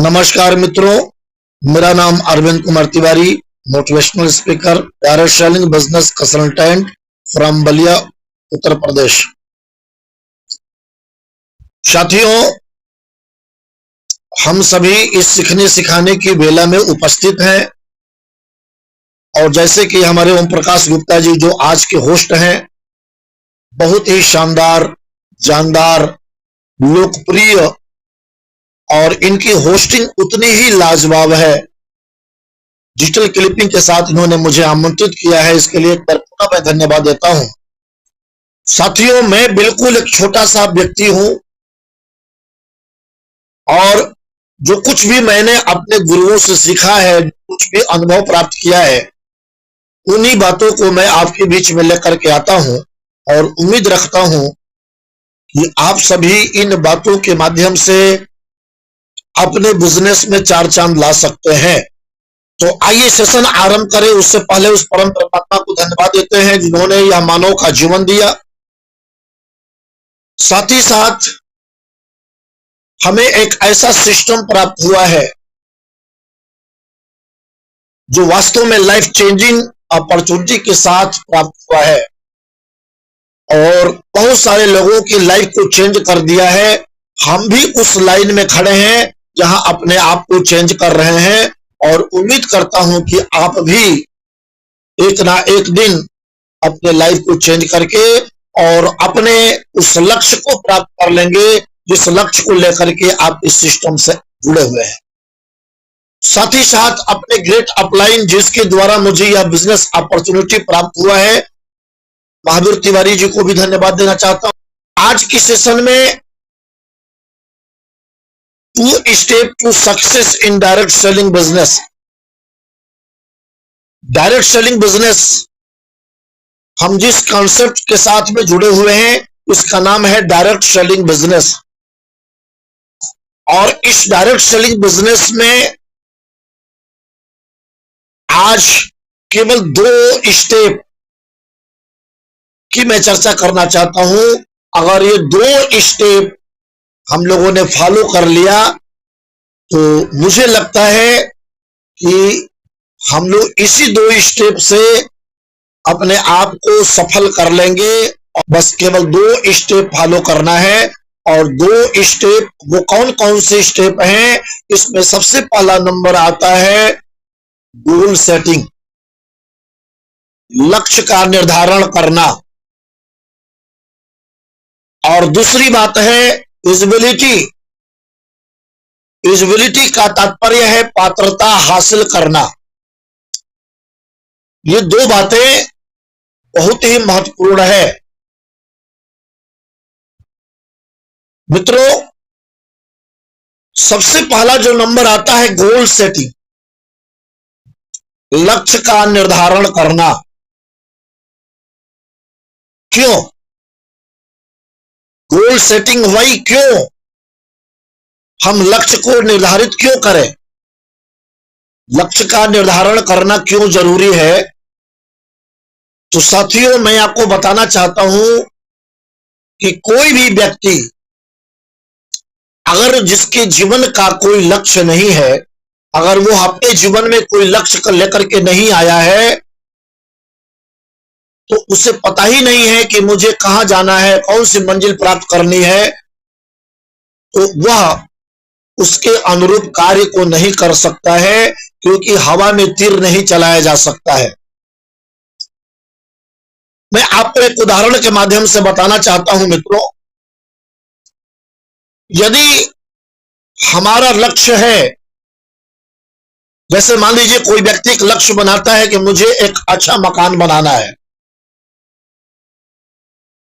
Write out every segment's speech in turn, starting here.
नमस्कार मित्रों, मेरा नाम Arvind Kumar Tiwari, motivational speaker, direct selling business consultant from Ballia, Uttar Pradesh. साथियों, हम सभी इस सीखने सिखाने की बेला में उपस्थित हैं और जैसे कि हमारे ओम प्रकाश गुप्ता जी जो आज के होस्ट हैं, बहुत ही शानदार, जानदार, लोकप्रिय और इनकी होस्टिंग उतनी ही लाजवाब है। डिजिटल क्लिपिंग के साथ इन्होंने मुझे आमंत्रित किया है, इसके लिए एक बार पुनः मैं धन्यवाद देता हूं। साथियों, मैं बिल्कुल एक छोटा सा व्यक्ति हूं और जो कुछ भी मैंने अपने गुरुओं से सीखा है, कुछ भी अनुभव प्राप्त किया है, उन्हीं बातों को मैं आपके बीच में लेकर के आता हूं और उम्मीद रखता हूं कि आप सभी इन बातों के माध्यम से अपने बिजनेस में चार चांद ला सकते हैं। तो आइए सेशन आरंभ करें। उससे पहले उस परम परमात्मा को धन्यवाद देते हैं जिन्होंने यह मानव का जीवन दिया। साथ ही साथ हमें एक ऐसा सिस्टम प्राप्त हुआ है जो वास्तव में लाइफ चेंजिंग अपॉर्चुनिटी के साथ प्राप्त हुआ है और बहुत सारे लोगों की लाइफ को चेंज कर दिया है। हम भी उस लाइन में खड़े हैं जहां अपने आप को चेंज कर रहे हैं और उम्मीद करता हूं कि आप भी एक ना एक दिन अपने लाइफ को चेंज करके और अपने उस लक्ष्य को प्राप्त कर लेंगे जिस लक्ष्य को लेकर के आप इस सिस्टम से जुड़े हुए हैं। साथ ही साथ अपने ग्रेट अपलाइन जिसके द्वारा मुझे यह बिजनेस अपॉर्चुनिटी प्राप्त हुआ है, महावीर तिवारी जी को भी धन्यवाद देना चाहता हूं। आज की सेशन में 2 step to success in direct selling business. Direct selling business हम जिस कॉन्सेप्ट के साथ में जुड़े हुए हैं उसका नाम है डायरेक्ट सेलिंग बिजनेस। और इस डायरेक्ट सेलिंग बिजनेस में आज केवल 2 स्टेप की मैं चर्चा करना चाहता हूं। अगर ये 2 स्टेप हम लोगों ने फॉलो कर लिया तो मुझे लगता है कि हम लोग इसी 2 स्टेप से अपने आप को सफल कर लेंगे। और बस केवल 2 स्टेप फॉलो करना है। और 2 स्टेप वो कौन कौन से स्टेप हैं? इसमें सबसे पहला नंबर आता है गोल सेटिंग, लक्ष्य का निर्धारण करना। और दूसरी बात है विजिबिलिटी। विजिबिलिटी का तात्पर्य है पात्रता हासिल करना। ये 2 बातें बहुत ही महत्वपूर्ण है। मित्रों, सबसे पहला जो नंबर आता है गोल सेटिंग, लक्ष्य का निर्धारण करना। क्यों गोल सेटिंग? वही क्यों हम लक्ष्य को निर्धारित क्यों करें? लक्ष्य का निर्धारण करना क्यों जरूरी है? तो साथियों, मैं आपको बताना चाहता हूं कि कोई भी व्यक्ति अगर जिसके जीवन का कोई लक्ष्य नहीं है, अगर वो अपने जीवन में कोई लक्ष्य को लेकर के नहीं आया है, तो उसे पता ही नहीं है कि मुझे कहां जाना है, कौन सी मंजिल प्राप्त करनी है, तो वह उसके अनुरूप कार्य को नहीं कर सकता है, क्योंकि हवा में तीर नहीं चलाया जा सकता है। मैं आपको एक उदाहरण के माध्यम से बताना चाहता हूं मित्रों। यदि हमारा लक्ष्य है, जैसे मान लीजिए कोई व्यक्ति एक लक्ष्य बनाता है कि मुझे एक अच्छा मकान बनाना है,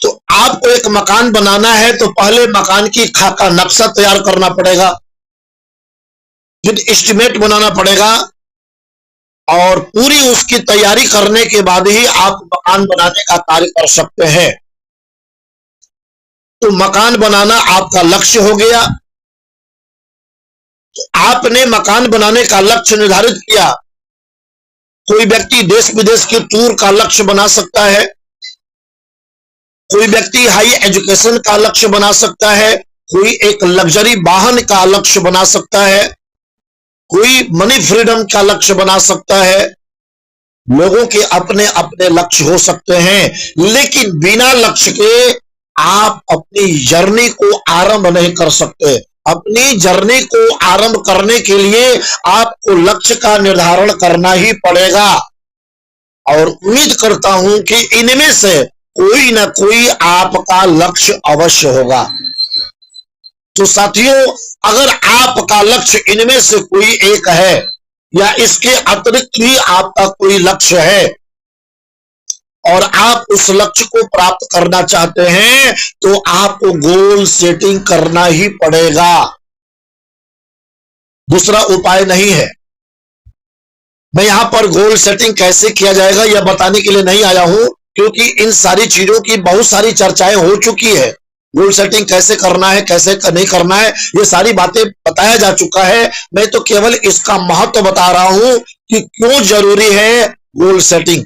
तो आपको एक मकान बनाना है तो पहले मकान की खाका नक्शा तैयार करना पड़ेगा, फिर एस्टिमेट बनाना पड़ेगा और पूरी उसकी तैयारी करने के बाद ही आप मकान बनाने का कार्य कर सकते हैं। तो मकान बनाना आपका लक्ष्य हो गया। तो आपने मकान बनाने का लक्ष्य निर्धारित किया। कोई व्यक्ति देश विदेश के टूर का लक्ष्य बना सकता है, कोई व्यक्ति हाई एजुकेशन का लक्ष्य बना सकता है, कोई एक लग्जरी वाहन का लक्ष्य बना सकता है, कोई मनी फ्रीडम का लक्ष्य बना सकता है, लोगों के अपने अपने लक्ष्य हो सकते हैं, लेकिन बिना लक्ष्य के आप अपनी जर्नी को आरंभ नहीं कर सकते। अपनी जर्नी को आरंभ करने के लिए आपको लक्ष्य का निर्धारण करना ही पड़ेगा, और उम्मीद करता हूं कि इनमें से कोई ना कोई आपका लक्ष्य अवश्य होगा। तो साथियों, अगर आपका लक्ष्य इनमें से कोई एक है या इसके अतिरिक्त भी आपका कोई लक्ष्य है और आप उस लक्ष्य को प्राप्त करना चाहते हैं, तो आपको गोल सेटिंग करना ही पड़ेगा, दूसरा उपाय नहीं है। मैं यहां पर गोल सेटिंग कैसे किया जाएगा यह बताने के लिए नहीं आया हूं, क्योंकि इन सारी चीजों की बहुत सारी चर्चाएं हो चुकी है। गोल सेटिंग कैसे करना है, कैसे नहीं करना है, ये सारी बातें बताया जा चुका है। मैं तो केवल इसका महत्व बता रहा हूं कि क्यों जरूरी है गोल सेटिंग।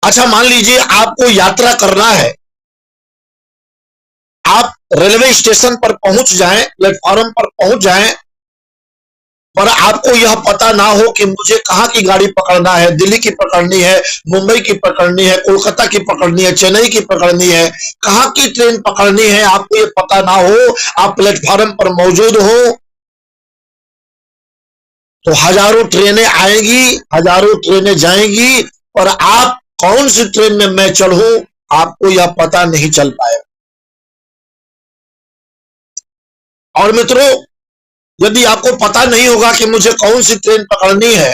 अच्छा, मान लीजिए आपको यात्रा करना है, आप रेलवे स्टेशन पर पहुंच जाएं, प्लेटफॉर्म पर पहुंच जाएं, पर आपको यह पता ना हो कि मुझे कहां की गाड़ी पकड़ना है, दिल्ली की पकड़नी है, मुंबई की पकड़नी है, कोलकाता की पकड़नी है, चेन्नई की पकड़नी है, कहां की ट्रेन पकड़नी है, आपको यह पता ना हो, आप प्लेटफॉर्म पर मौजूद हो, तो हजारों ट्रेनें आएंगी, हजारों ट्रेनें जाएंगी, पर आप कौन सी ट्रेन में मैं चढ़ूं आपको यह पता नहीं चल पाएगा। और मित्रों, यदि आपको पता नहीं होगा कि मुझे कौन सी ट्रेन पकड़नी है,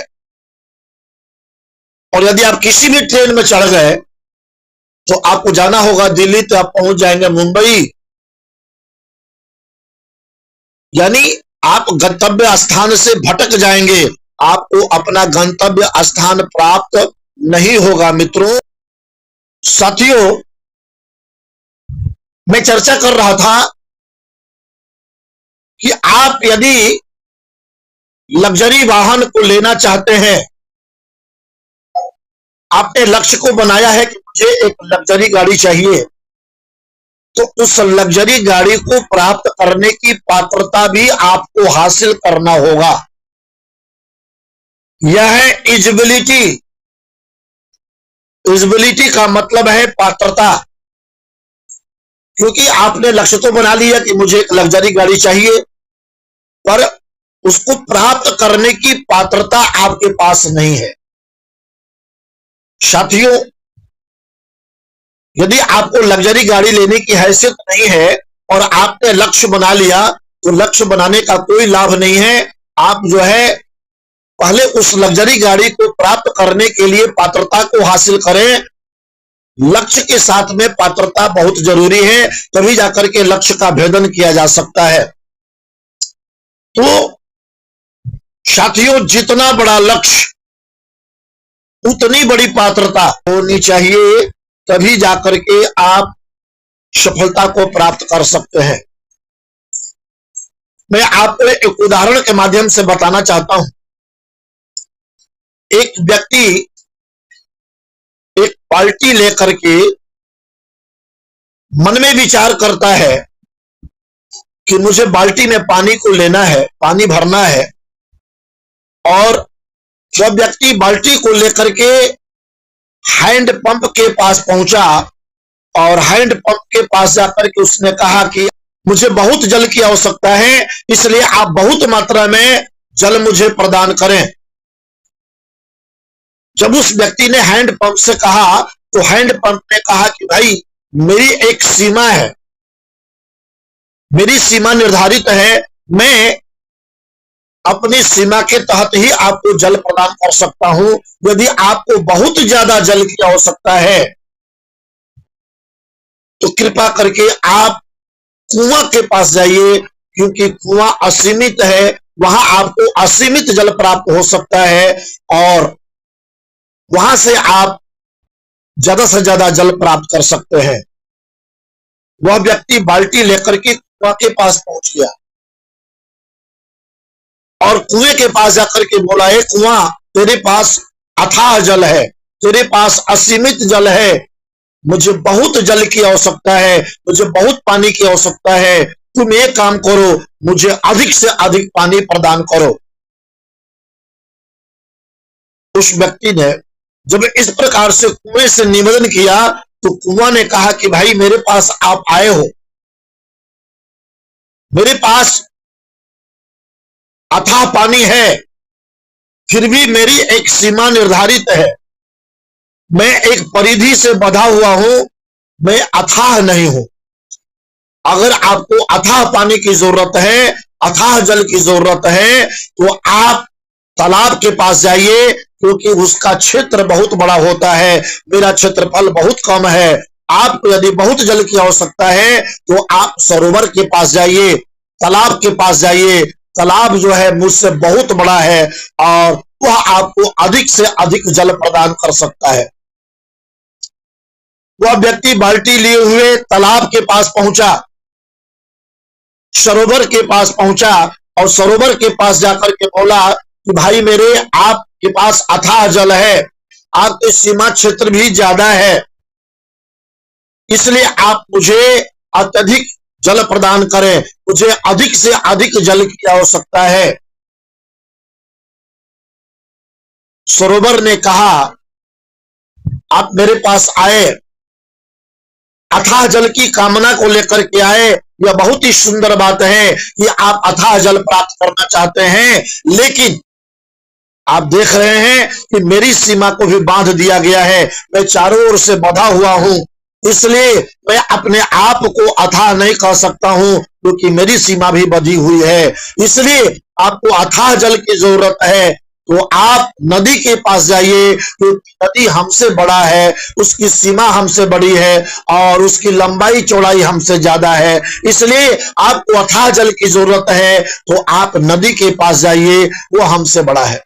और यदि आप किसी भी ट्रेन में चढ़ गए, तो आपको जाना होगा दिल्ली, तो आप पहुंच जाएंगे मुंबई, यानी आप गंतव्य स्थान से भटक जाएंगे, आपको अपना गंतव्य स्थान प्राप्त नहीं होगा। मित्रों, साथियों, मैं चर्चा कर रहा था कि आप यदि लग्जरी वाहन को लेना चाहते हैं, आपने लक्ष्य को बनाया है कि मुझे एक लग्जरी गाड़ी चाहिए, तो उस लग्जरी गाड़ी को प्राप्त करने की पात्रता भी आपको हासिल करना होगा। यह है एलिजिबिलिटी। एलिजिबिलिटी का मतलब है पात्रता, क्योंकि आपने लक्ष्य तो बना लिया कि मुझे एक लग्जरी गाड़ी चाहिए, पर उसको प्राप्त करने की पात्रता आपके पास नहीं है। साथियों, यदि आपको लग्जरी गाड़ी लेने की हैसियत नहीं है और आपने लक्ष्य बना लिया, तो लक्ष्य बनाने का कोई लाभ नहीं है। आप जो है पहले उस लग्जरी गाड़ी को प्राप्त करने के लिए पात्रता को हासिल करें। लक्ष्य के साथ में पात्रता बहुत जरूरी है, तभी जाकर के लक्ष्य का भेदन किया जा सकता है। तो साथियों, जितना बड़ा लक्ष्य उतनी बड़ी पात्रता होनी चाहिए, तभी जाकर के आप सफलता को प्राप्त कर सकते हैं। मैं आपको एक उदाहरण के माध्यम से बताना चाहता हूं। एक व्यक्ति एक बाल्टी लेकर के मन में विचार करता है कि मुझे बाल्टी में पानी को लेना है, पानी भरना है, और जब व्यक्ति बाल्टी को लेकर के हैंड पंप के पास पहुंचा और हैंड पंप के पास जाकर के उसने कहा कि मुझे बहुत जल की आवश्यकता है, इसलिए आप बहुत मात्रा में जल मुझे प्रदान करें। जब उस व्यक्ति ने हैंड पंप से कहा, तो हैंड पंप ने कहा कि भाई, मेरी एक सीमा है, मेरी सीमा निर्धारित है, मैं अपनी सीमा के तहत ही आपको जल प्रदान कर सकता हूं। यदि आपको बहुत ज्यादा जल की आवश्यकता है, तो कृपा करके आप कुआं के पास जाइए, क्योंकि कुआं असीमित है, वहां आपको असीमित जल प्राप्त हो सकता है, और वहां से आप ज्यादा से ज्यादा जल प्राप्त कर सकते हैं। वह व्यक्ति बाल्टी लेकर के कुआं के पास पहुंच गया और कुएं के पास जाकर के बोला, हे कुआं, तेरे पास अथाह जल है, तेरे पास असीमित जल है, मुझे बहुत जल की आवश्यकता है, मुझे बहुत पानी की आवश्यकता है, तुम एक काम करो, मुझे अधिक से अधिक पानी प्रदान करो। उस व्यक्ति ने जब इस प्रकार से कुएं से निवेदन किया तो कुआं ने कहा कि भाई मेरे पास आप आए हो, मेरे पास अथाह पानी है, फिर भी मेरी एक सीमा निर्धारित है, मैं एक परिधि से बंधा हुआ हूं, मैं अथाह नहीं हूं। अगर आपको अथाह पानी की जरूरत है, अथाह जल की जरूरत है, तो आप तालाब के पास जाइए, क्योंकि उसका क्षेत्र बहुत बड़ा होता है, मेरा क्षेत्रफल बहुत कम है। आपको यदि बहुत जल की आवश्यकता है तो आप सरोवर के पास जाइए, तालाब के पास जाइए। तालाब जो है मुझसे बहुत बड़ा है और वह आपको अधिक से अधिक जल प्रदान कर सकता है। वह व्यक्ति बाल्टी लिए हुए तालाब के पास पहुंचा, सरोवर के पास पहुंचा और सरोवर के पास जाकर के बोला कि भाई मेरे आपके पास अथाह जल है, आपके सीमा क्षेत्र भी ज्यादा है, इसलिए आप मुझे अत्यधिक जल प्रदान करें, मुझे अधिक से अधिक जल की आवश्यकता है। सरोवर ने कहा आप मेरे पास आए, अथाह जल की कामना को लेकर के आए, यह बहुत ही सुंदर बात है कि आप अथाह जल प्राप्त करना चाहते हैं, लेकिन आप देख रहे हैं कि मेरी सीमा को भी बांध दिया गया है, मैं चारों ओर से बंधा हुआ हूं, इसलिए मैं अपने आप को अथाह नहीं कह सकता हूं, क्योंकि मेरी सीमा भी बंधी हुई है। इसलिए आपको अथाह जल की जरूरत है तो आप नदी के पास जाइए, क्योंकि नदी हमसे बड़ा है, उसकी सीमा हमसे बड़ी है और उसकी लंबाई चौड़ाई हमसे ज्यादा है, इसलिए आपको अथाह जल की जरूरत है तो आप नदी के पास जाइए, वो हमसे बड़ा है।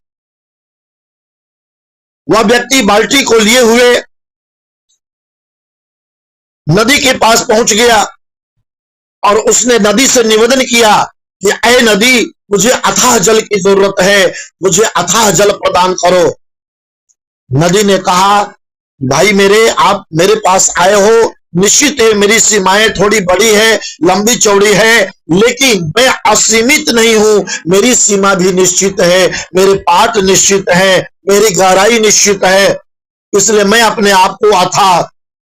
वह व्यक्ति बाल्टी को लिए हुए नदी के पास पहुंच गया और उसने नदी से निवेदन किया कि ऐ नदी, मुझे अथाह जल की जरूरत है, मुझे अथाह जल प्रदान करो। नदी ने कहा भाई मेरे, आप मेरे पास आए हो, निश्चित है मेरी सीमाएं थोड़ी बड़ी है, लंबी चौड़ी है, लेकिन मैं असीमित नहीं हूं, मेरी सीमा भी निश्चित है, मेरे पाट निश्चित है, मेरी गहराई निश्चित है, इसलिए मैं अपने आप को अथाह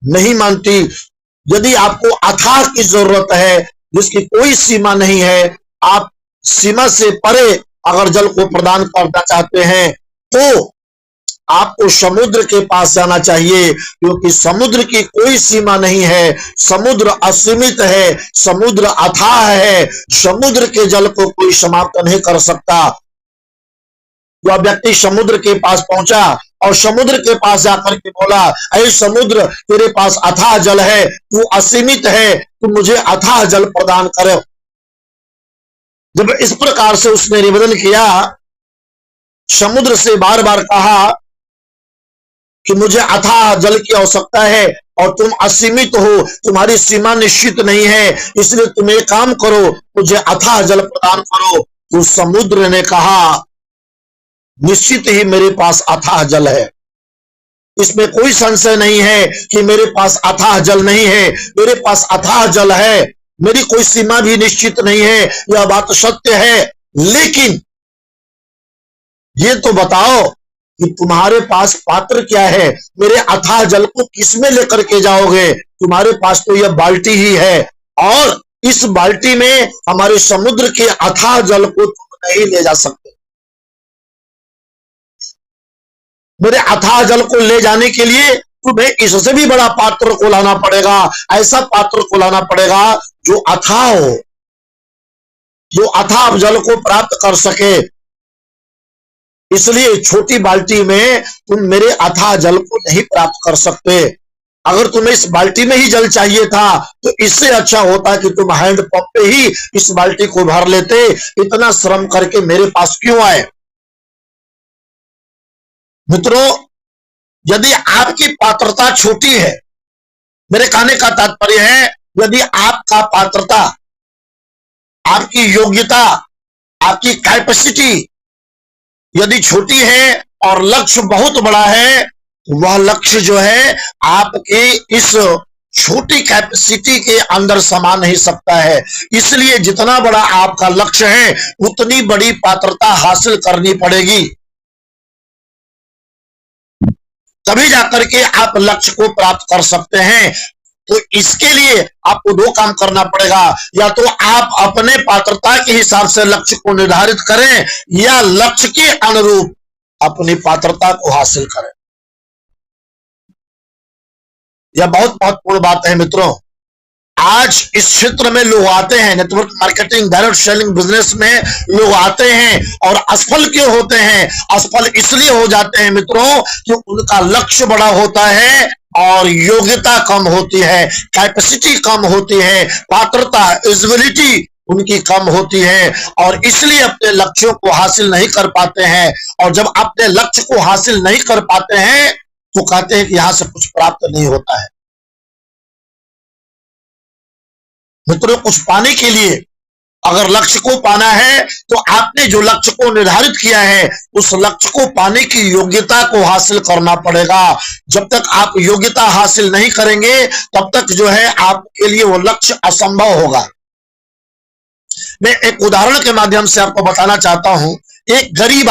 नहीं मानती। यदि आपको अथाह की जरूरत है जिसकी कोई सीमा नहीं है, आप सीमा से परे अगर जल को प्रदान करना चाहते हैं तो आपको समुद्र के पास जाना चाहिए, क्योंकि समुद्र की कोई सीमा नहीं है, समुद्र असीमित है, समुद्र अथाह है, समुद्र के जल को कोई समाप्त नहीं कर सकता। वह व्यक्ति समुद्र के पास पहुंचा और समुद्र के पास जाकर के बोला ऐ समुद्र, तेरे पास अथाह जल है, तू असीमित है, तू मुझे अथाह जल प्रदान कर। जब इस प्रकार से उसने निवेदन किया, समुद्र से बार बार कहा कि मुझे अथाह जल की आवश्यकता है और तुम असीमित हो, तुम्हारी सीमा निश्चित नहीं है, इसलिए तुम एक काम करो, मुझे अथाह जल प्रदान करो। तो समुद्र ने कहा निश्चित ही मेरे पास अथाह जल है, इसमें कोई संशय नहीं है कि मेरे पास अथाह जल नहीं है, मेरे पास अथाह जल है, मेरी कोई सीमा भी निश्चित नहीं है, यह बात सत्य है, लेकिन ये तो बताओ कि तुम्हारे पास पात्र क्या है, मेरे अथाह जल को किसमें लेकर के जाओगे? तुम्हारे पास तो यह बाल्टी ही है और इस बाल्टी में हमारे समुद्र के अथाह जल को तुम नहीं ले जा सकते। मेरे अथाह जल को ले जाने के लिए तुम्हें इससे भी बड़ा पात्र को लाना पड़ेगा, ऐसा पात्र को लाना पड़ेगा जो अथाह हो, जो अथाह जल को प्राप्त कर सके। इसलिए छोटी बाल्टी में तुम मेरे अथाह जल को नहीं प्राप्त कर सकते। अगर तुम्हें इस बाल्टी में ही जल चाहिए था तो इससे अच्छा होता कि तुम हैंड पंप पे ही इस बाल्टी को भर लेते, इतना श्रम करके मेरे पास क्यों आए? मित्रों, यदि आपकी पात्रता छोटी है, मेरे कहने का तात्पर्य है यदि आपका पात्रता, आपकी योग्यता, आपकी कैपेसिटी यदि छोटी है और लक्ष्य बहुत बड़ा है, वह लक्ष्य जो है आपके इस छोटी कैपेसिटी के अंदर समा नहीं सकता है। इसलिए जितना बड़ा आपका लक्ष्य है उतनी बड़ी पात्रता हासिल करनी पड़ेगी, तभी जाकर के आप लक्ष्य को प्राप्त कर सकते हैं। तो इसके लिए आपको दो काम करना पड़ेगा, या तो आप अपने पात्रता के हिसाब से लक्ष्य को निर्धारित करें या लक्ष्य के अनुरूप अपनी पात्रता को हासिल करें। यह बहुत महत्वपूर्ण बात है मित्रों। आज इस क्षेत्र में लोग आते हैं, network marketing, direct selling business में लोग आते हैं और असफल क्यों होते हैं? असफल इसलिए हो जाते हैं मित्रों कि उनका लक्ष्य बड़ा होता है और योग्यता कम होती है, कैपेसिटी कम होती है, पात्रता, एलिजिबिलिटी उनकी कम होती है और इसलिए अपने लक्ष्यों को हासिल नहीं कर पाते हैं। और जब अपने लक्ष्य को हासिल नहीं कर पाते हैं तो कहते हैं कि यहां से कुछ प्राप्त नहीं होता है। मित्रों, कुछ पाने के लिए, अगर लक्ष्य को पाना है तो आपने जो लक्ष्य को निर्धारित किया है उस लक्ष्य को पाने की योग्यता को हासिल करना पड़ेगा। जब तक आप योग्यता हासिल नहीं करेंगे तब तक जो है आपके लिए वो लक्ष्य असंभव होगा। मैं एक उदाहरण के माध्यम से आपको बताना चाहता हूं। एक गरीब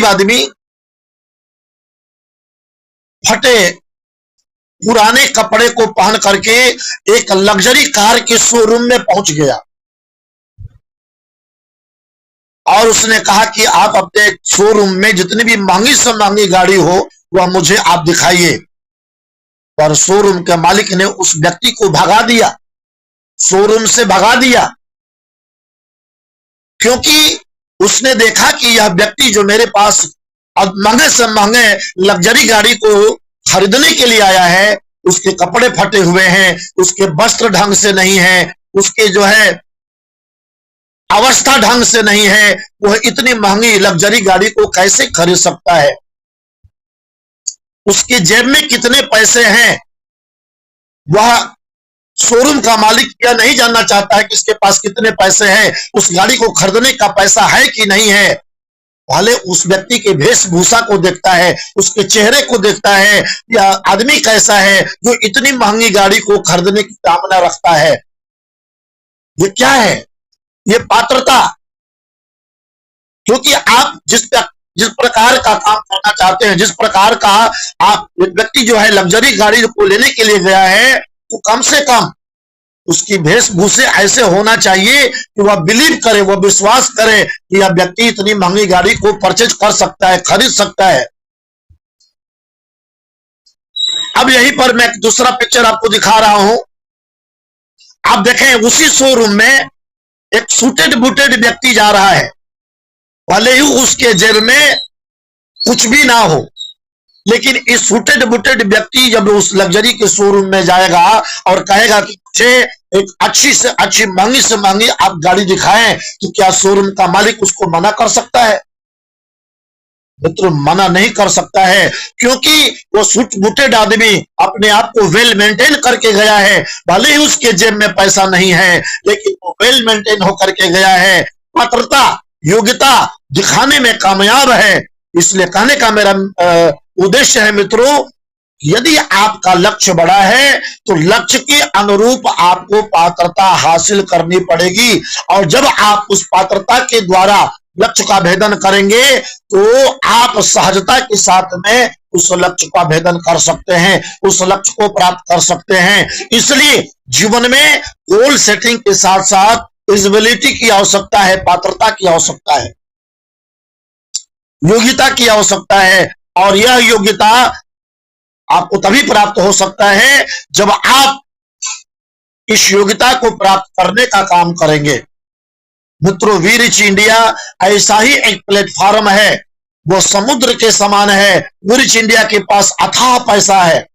आदमी फटे पुराने कपड़े को पहन करके एक लग्जरी कार के शोरूम में पहुंच गया और उसने कहा कि आप अपने शोरूम में जितनी भी महंगी से महंगी गाड़ी हो वह मुझे आप दिखाइए। पर शोरूम के मालिक ने उस व्यक्ति को भगा दिया, शोरूम से भगा दिया, क्योंकि उसने देखा कि यह व्यक्ति जो मेरे पास महंगे से महंगे लग्जरी गाड़ी को खरीदने के लिए आया है, उसके कपड़े फटे हुए हैं, उसके वस्त्र ढंग से नहीं है, उसके जो है अवस्था ढंग से नहीं है, वह इतनी महंगी लग्जरी गाड़ी को कैसे खरीद सकता है? उसके जेब में कितने पैसे हैं? वह शोरूम का मालिक यह नहीं जानना चाहता है कि इसके पास कितने पैसे हैं, उस गाड़ी को खरीदने का पैसा है कि नहीं है। पहले उस व्यक्ति के वेशभूषा को देखता है, उसके चेहरे को देखता है, या आदमी कैसा है जो इतनी महंगी गाड़ी को खरीदने की कामना रखता है। ये क्या है? ये पात्रता। क्योंकि आप जिस प्रकार का काम करना चाहते हैं, जिस प्रकार का आप व्यक्ति जो है लग्जरी गाड़ी को लेने के लिए गया है, तो कम से कम उसकी वेशभूषे ऐसे होना चाहिए कि वह बिलीव करे, वह विश्वास करे कि यह व्यक्ति इतनी महंगी गाड़ी को परचेज कर सकता है, खरीद सकता है। अब यहीं पर मैं दूसरा पिक्चर आपको दिखा रहा हूं। आप देखें, उसी शोरूम में एक सूटेड बूटेड व्यक्ति जा रहा है, भले ही उसके जेब में कुछ भी ना हो, लेकिन इस सूटेड बूटेड व्यक्ति जब उस लग्जरी के शोरूम में जाएगा और कहेगा कि मुझे एक अच्छी से अच्छी, महंगी से महंगी आप गाड़ी दिखाएं, तो क्या शोरूम का मालिक उसको मना कर सकता है? मित्रों, मना नहीं कर सकता है, क्योंकि वो सूट बूटेड आदमी अपने आप को वेल मेंटेन करके गया है। भले ही उसके जेब में पैसा नहीं है, लेकिन वो वेल मेंटेन होकर के गया है, पात्रता, योग्यता दिखाने में कामयाब है। इसलिए कहने का मेरा उद्देश्य है मित्रों, यदि आपका लक्ष्य बड़ा है तो लक्ष्य के अनुरूप आपको पात्रता हासिल करनी पड़ेगी। और जब आप उस पात्रता के द्वारा लक्ष्य का भेदन करेंगे तो आप सहजता के साथ में उस लक्ष्य का भेदन कर सकते हैं, उस लक्ष्य को प्राप्त कर सकते हैं। इसलिए जीवन में गोल सेटिंग के साथ साथ एलिजिबिलिटी की आवश्यकता है, पात्रता की आवश्यकता है, योग्यता की आवश्यकता है। और यह योग्यता आपको तभी प्राप्त हो सकता है जब आप इस योग्यता को प्राप्त करने का काम करेंगे। मित्रों, वी रिच इंडिया ऐसा ही एक प्लेटफॉर्म है, वो समुद्र के समान है। वी रिच इंडिया के पास अथाह पैसा है।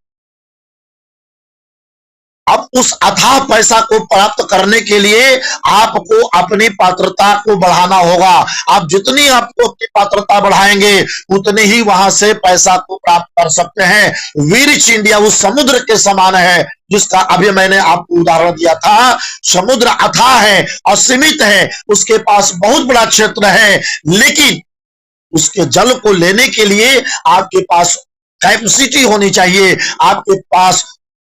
अब उस अथाह पैसा को प्राप्त करने के लिए आपको अपनी पात्रता को बढ़ाना होगा। आप जितनी आपको अपनी पात्रता बढ़ाएंगे उतने ही वहां से पैसा को प्राप्त कर सकते हैं। वी रिच इंडिया उस समुद्र के समान है जिसका अभी मैंने आपको उदाहरण दिया था। समुद्र अथाह है, असीमित है, उसके पास बहुत बड़ा क्षेत्र है, लेकिन उसके जल को लेने के लिए आपके पास कैपेसिटी होनी चाहिए, आपके पास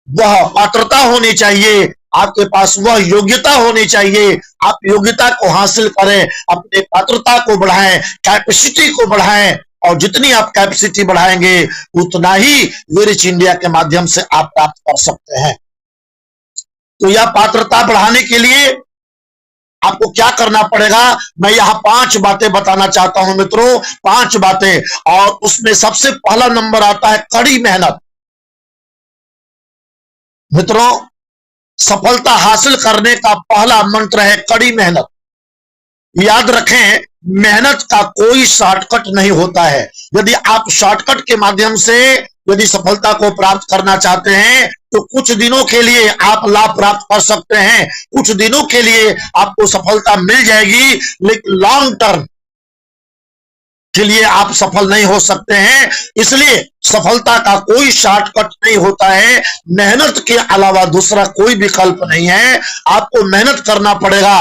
वह पात्रता होनी चाहिए, आपके पास वह योग्यता होनी चाहिए। आप योग्यता को हासिल करें, अपने पात्रता को बढ़ाएं, कैपेसिटी को बढ़ाएं, और जितनी आप कैपेसिटी बढ़ाएंगे उतना ही रिच इंडिया के माध्यम से आप प्राप्त कर सकते हैं। तो यह पात्रता बढ़ाने के लिए आपको क्या करना पड़ेगा, मैं यहां 5 बातें बताना चाहता हूं मित्रों, 5 बातें। और उसमें सबसे पहला नंबर आता है कड़ी मेहनत। मित्रों, सफलता हासिल करने का पहला मंत्र है कड़ी मेहनत। याद रखें, मेहनत का कोई शॉर्टकट नहीं होता है। यदि आप शॉर्टकट के माध्यम से यदि सफलता को प्राप्त करना चाहते हैं तो कुछ दिनों के लिए आप लाभ प्राप्त कर सकते हैं, कुछ दिनों के लिए आपको सफलता मिल जाएगी, लेकिन लॉन्ग टर्म के लिए आप सफल नहीं हो सकते हैं। इसलिए सफलता का कोई शॉर्टकट नहीं होता है, मेहनत के अलावा दूसरा कोई विकल्प नहीं है। आपको मेहनत करना पड़ेगा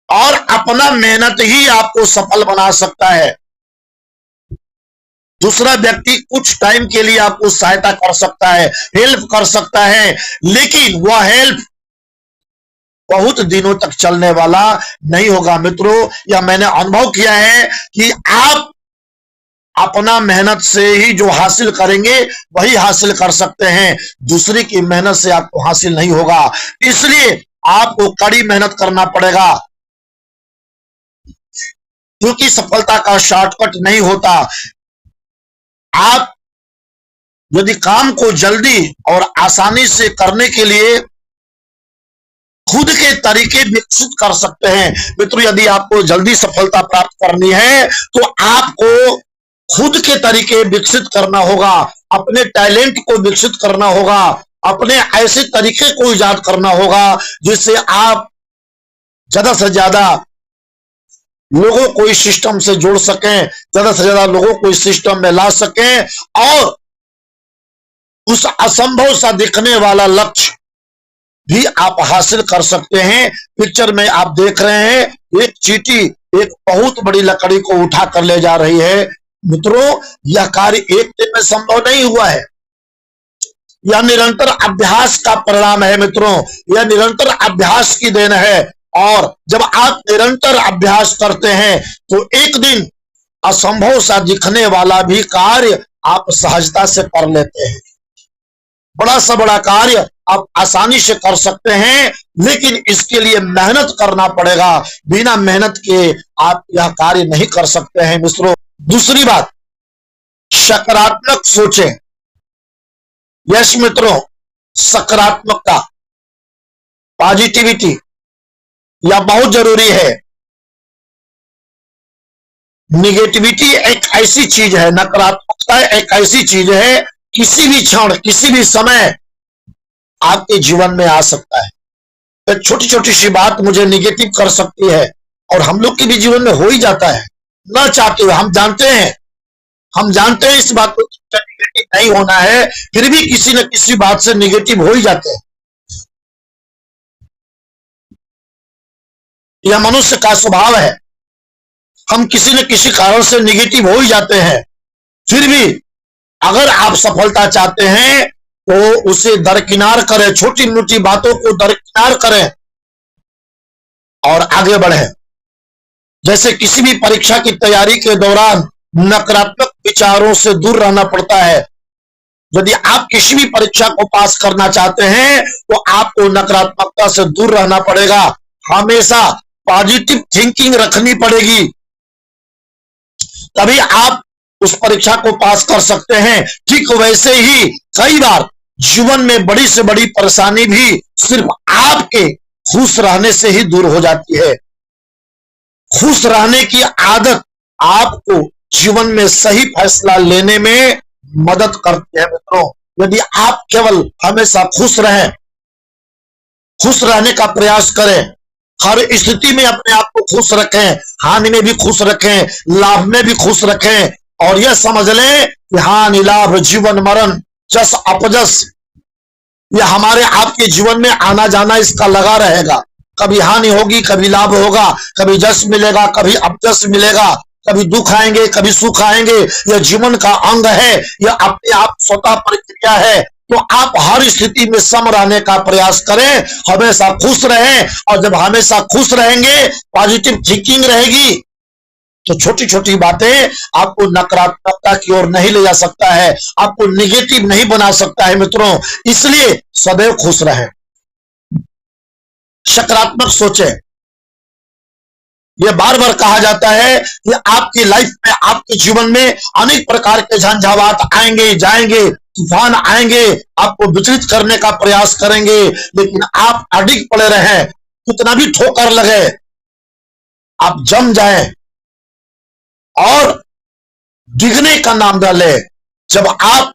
और अपना मेहनत ही आपको सफल बना सकता है। दूसरा व्यक्ति कुछ टाइम के लिए आपको सहायता कर सकता है, हेल्प कर सकता है, लेकिन वह हेल्प बहुत दिनों तक चलने वाला नहीं होगा। मित्रों, यह मैंने अनुभव किया है कि आप अपना मेहनत से ही जो हासिल करेंगे वही हासिल कर सकते हैं, दूसरे की मेहनत से आपको हासिल नहीं होगा। इसलिए आपको कड़ी मेहनत करना पड़ेगा, क्योंकि सफलता का शॉर्टकट नहीं होता। आप यदि काम को जल्दी और आसानी से करने के लिए खुद के तरीके विकसित कर सकते हैं। मित्रों, यदि आपको जल्दी सफलता प्राप्त करनी है तो आपको खुद के तरीके विकसित करना होगा, अपने टैलेंट को विकसित करना होगा, अपने ऐसे तरीके को इजाद करना होगा जिससे आप ज्यादा से ज्यादा लोगों को इस सिस्टम से जोड़ सकें, ज्यादा से ज्यादा लोगों को इस सिस्टम में ला सकें और उस असंभव सा दिखने वाला लक्ष्य भी आप हासिल कर सकते हैं। पिक्चर में आप देख रहे हैं एक चींटी एक बहुत बड़ी लकड़ी को उठा कर ले जा रही है। मित्रों, यह कार्य एक दिन में संभव नहीं हुआ है, यह निरंतर अभ्यास का परिणाम है। मित्रों, यह निरंतर अभ्यास की देन है, और जब आप निरंतर अभ्यास करते हैं तो एक दिन असंभव सा दिखने वाला भी कार्य आप सहजता से कर लेते हैं। बड़ा सा बड़ा कार्य आप आसानी से कर सकते हैं, लेकिन इसके लिए मेहनत करना पड़ेगा। बिना मेहनत के आप यह कार्य नहीं कर सकते हैं। मित्रों, दूसरी बात, सकारात्मक सोचें। यस मित्रों, सकारात्मकता, पॉजिटिविटी यह बहुत जरूरी है। निगेटिविटी एक ऐसी चीज है, नकारात्मकता एक ऐसी चीज है, किसी भी क्षण किसी भी समय आपके जीवन में आ सकता है। तो छोटी छोटी सी बात मुझे निगेटिव कर सकती है, और हम लोग के भी जीवन में हो ही जाता है न चाहते हुए। हम जानते हैं इस बात को निगेटिव नहीं होना है, फिर भी किसी न किसी बात से निगेटिव हो ही जाते हैं। यह मनुष्य का स्वभाव है, हम किसी न किसी कारण से निगेटिव हो ही जाते हैं। फिर भी अगर आप सफलता चाहते हैं तो उसे दरकिनार करें, छोटी मोटी बातों को दरकिनार करें और आगे बढ़ें। जैसे किसी भी परीक्षा की तैयारी के दौरान नकारात्मक विचारों से दूर रहना पड़ता है। यदि आप किसी भी परीक्षा को पास करना चाहते हैं तो आपको नकारात्मकता से दूर रहना पड़ेगा, हमेशा पॉजिटिव थिंकिंग रखनी पड़ेगी, तभी आप उस परीक्षा को पास कर सकते हैं। ठीक वैसे ही कई बार जीवन में बड़ी से बड़ी परेशानी भी सिर्फ आपके खुश रहने से ही दूर हो जाती है। खुश रहने की आदत आपको जीवन में सही फैसला लेने में मदद करती है। मित्रों, यदि आप केवल हमेशा खुश रहें, खुश रहने का प्रयास करें, हर स्थिति में अपने आप को खुश रखें, हानि में भी खुश रखें, लाभ में भी खुश रखें, और यह समझ लें कि हानि लाभ जीवन मरण जस अपजस यह हमारे आपके जीवन में आना जाना इसका लगा रहेगा। कभी हानि होगी, कभी लाभ होगा, कभी जस मिलेगा, कभी अपजस मिलेगा। कभी दुख आएंगे, कभी सुख आएंगे, यह जीवन का अंग है, यह अपने आप स्वतः प्रक्रिया है। तो आप हर स्थिति में सम रहने का प्रयास करें, हमेशा खुश रहें, और जब हमेशा खुश रहेंगे, पॉजिटिव थिंकिंग रहेगी, तो छोटी छोटी बातें आपको नकारात्मकता की ओर नहीं ले जा सकता है, आपको निगेटिव नहीं बना सकता है मित्रों। इसलिए सदैव खुश रहें, सकारात्मक सोचें। यह बार बार कहा जाता है कि आपकी लाइफ में, आपके जीवन में अनेक प्रकार के झंझावात आएंगे जाएंगे, तूफान आएंगे, आपको विचलित करने का प्रयास करेंगे, लेकिन आप अडिग पड़े रहें। कितना भी ठोकर लगे, आप जम जाएं और डिगने का नाम डालें। जब आप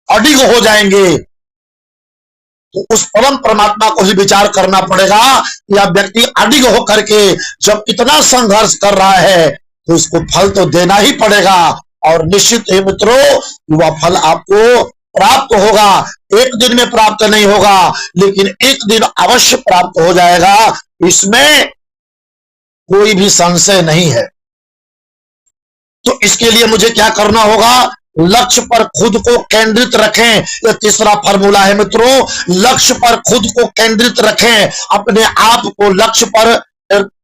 अडिग हो जाएंगे तो उस परम परमात्मा को ही विचार करना पड़ेगा कि अब व्यक्ति अडिग होकर के जब इतना संघर्ष कर रहा है तो उसको फल तो देना ही पड़ेगा, और निश्चित ही मित्रों वह फल आपको प्राप्त होगा। एक दिन में प्राप्त नहीं होगा, लेकिन एक दिन अवश्य प्राप्त हो जाएगा, इसमें कोई भी संशय नहीं है। तो इसके लिए मुझे क्या करना होगा? लक्ष्य पर खुद को केंद्रित रखें। यह तीसरा फार्मूला है मित्रों, लक्ष्य पर खुद को केंद्रित रखें, अपने आप को लक्ष्य पर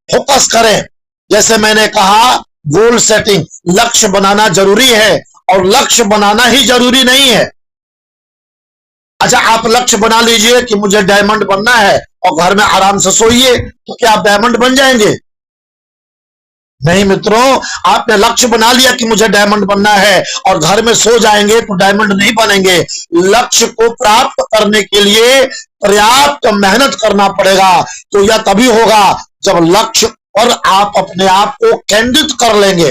फोकस करें। जैसे मैंने कहा, गोल सेटिंग, लक्ष्य बनाना जरूरी है, और लक्ष्य बनाना ही जरूरी नहीं है। अच्छा, आप लक्ष्य बना लीजिए कि मुझे डायमंड बनना है, और घर में आराम से सोइए, तो क्या आप डायमंड बन जाएंगे? नहीं मित्रों, आपने लक्ष्य बना लिया कि मुझे डायमंड बनना है और घर में सो जाएंगे तो डायमंड नहीं बनेंगे। लक्ष्य को प्राप्त करने के लिए पर्याप्त मेहनत करना पड़ेगा। तो यह तभी होगा जब लक्ष्य पर आप अपने आप को केंद्रित कर लेंगे।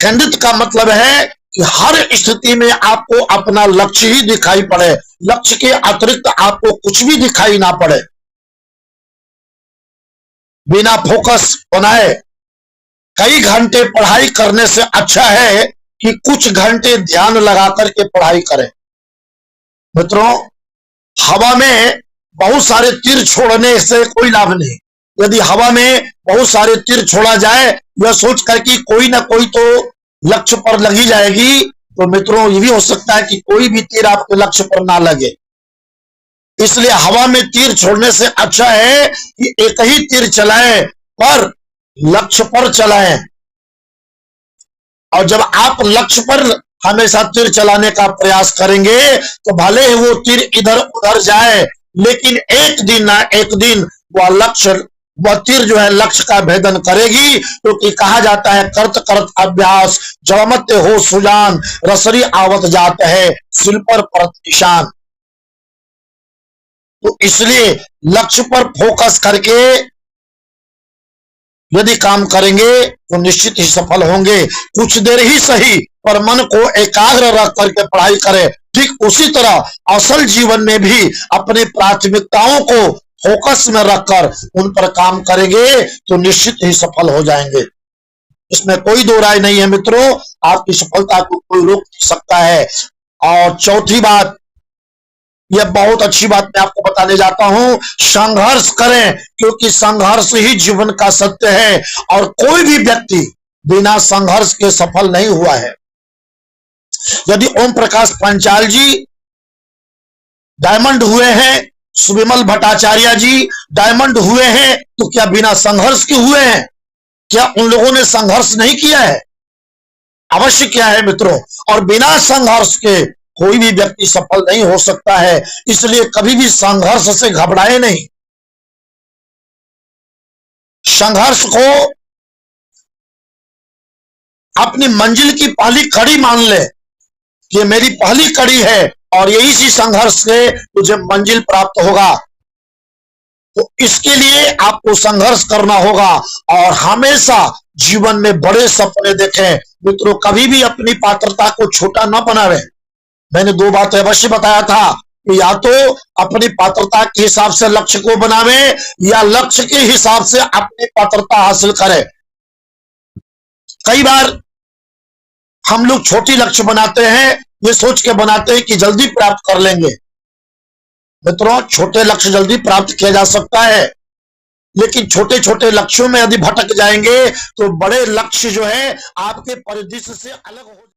केंद्रित का मतलब है कि हर स्थिति में आपको अपना लक्ष्य ही दिखाई पड़े, लक्ष्य के अतिरिक्त आपको कुछ भी दिखाई ना पड़े। बिना फोकस बनाए कई घंटे पढ़ाई करने से अच्छा है कि कुछ घंटे ध्यान लगा करके पढ़ाई करें। मित्रों, हवा में बहुत सारे तीर छोड़ने से कोई लाभ नहीं। यदि हवा में बहुत सारे तीर छोड़ा जाए यह सोच कर कि कोई ना कोई तो लक्ष्य पर लगी जाएगी, तो मित्रों ये भी हो सकता है कि कोई भी तीर आपके लक्ष्य पर ना लगे। इसलिए हवा में तीर छोड़ने से अच्छा है कि एक ही तीर चलाएं, पर लक्ष्य पर चलाएं। और जब आप लक्ष्य पर हमेशा तीर चलाने का प्रयास करेंगे तो भले ही वो तीर इधर उधर जाए, लेकिन एक दिन ना एक दिन वह तीर जो है लक्ष्य का भेदन करेगी। क्योंकि कहा जाता है, करत करत अभ्यास जड़मत हो सुजान, रसरी आवत जात है सिल पर परत निशान। तो इसलिए लक्ष्य पर फोकस करके यदि काम करेंगे तो निश्चित ही सफल होंगे। कुछ देर ही सही, पर मन को एकाग्र रख करके पढ़ाई करें। ठीक उसी तरह असल जीवन में भी अपनी प्राथमिकताओं को फोकस में रखकर उन पर काम करेंगे तो निश्चित ही सफल हो जाएंगे। इसमें कोई दो राय नहीं है मित्रों, आपकी सफलता को कोई रोक नहीं सकता है। और चौथी बात, यह बहुत अच्छी बात मैं आपको बताने जाता हूं, संघर्ष करें, क्योंकि संघर्ष ही जीवन का सत्य है, और कोई भी व्यक्ति बिना संघर्ष के सफल नहीं हुआ है। यदि ओम प्रकाश पांचाल जी डायमंड हुए हैं, सुविमल भट्टाचार्य जी डायमंड हुए हैं, तो क्या बिना संघर्ष के हुए हैं? क्या उन लोगों ने संघर्ष नहीं किया है? अवश्य किया है मित्रों। और बिना संघर्ष के कोई भी व्यक्ति सफल नहीं हो सकता है। इसलिए कभी भी संघर्ष से घबराए नहीं। संघर्ष को अपनी मंजिल की पहली कड़ी मान ले कि मेरी पहली कड़ी है, और यही सी संघर्ष से तुझे मंजिल प्राप्त होगा। तो इसके लिए आपको संघर्ष करना होगा, और हमेशा जीवन में बड़े सपने देखें। मित्रों, कभी भी अपनी पात्रता को छोटा न बनावे। मैंने दो बातें अवश्य बताया था कि या तो अपनी पात्रता के हिसाब से लक्ष्य को बनावे, या लक्ष्य के हिसाब से अपनी पात्रता हासिल करें। कई बार हम लोग छोटी लक्ष्य बनाते हैं, ये सोच के बनाते हैं कि जल्दी प्राप्त कर लेंगे। मित्रों, छोटे लक्ष्य जल्दी प्राप्त किया जा सकता है, लेकिन छोटे छोटे लक्ष्यों में यदि भटक जाएंगे तो बड़े लक्ष्य जो है आपके परिदृश्य से अलग हो